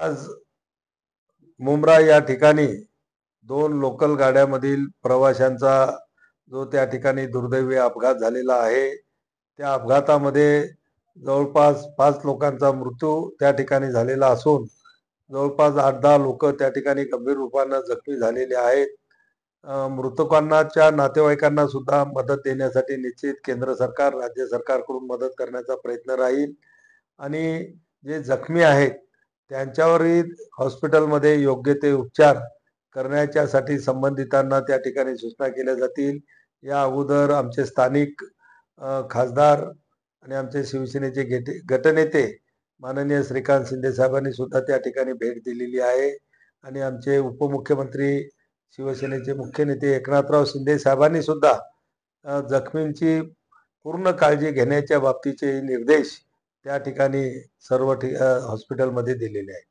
आज मुंब्रा या ठिकाणी 2 लोकल गाड्यामधील प्रवाशांचा जो त्या ठिकाणी दुर्दैवी अपघात झालेला आहे. त्या अपघातामध्ये जवळपास 5 लोकांचा मृत्यू त्या ठिकाणी झालेला असून जवळपास 8-10 लोकं त्या ठिकाणी गंभीर रूपानं जखमी झालेले आहेत. मृतकांच्या नातेवाईकांना सुद्धा मदत देण्यासाठी निश्चित केंद्र सरकार, राज्य सरकारकडून मदत करण्याचा प्रयत्न राहील आणि जे जखमी आहेत त्यांच्यावरही हॉस्पिटलमध्ये योग्य ते उपचार करण्याच्यासाठी संबंधितांना त्या ठिकाणी सूचना केल्या जातील. या अगोदर आमचे स्थानिक खासदार आणि आमचे शिवसेनेचे गटनेते माननीय श्रीकांत शिंदे साहेबांनी सुद्धा त्या ठिकाणी भेट दिलेली आहे आणि आमचे उपमुख्यमंत्री शिवसेनेचे मुख्य नेते एकनाथराव शिंदे साहेबांनी सुद्धा जखमींची पूर्ण काळजी घेण्याच्या बाबतीचे निर्देश त्या ठिकाणी सर्व हॉस्पिटलमध्ये दिलेले आहेत.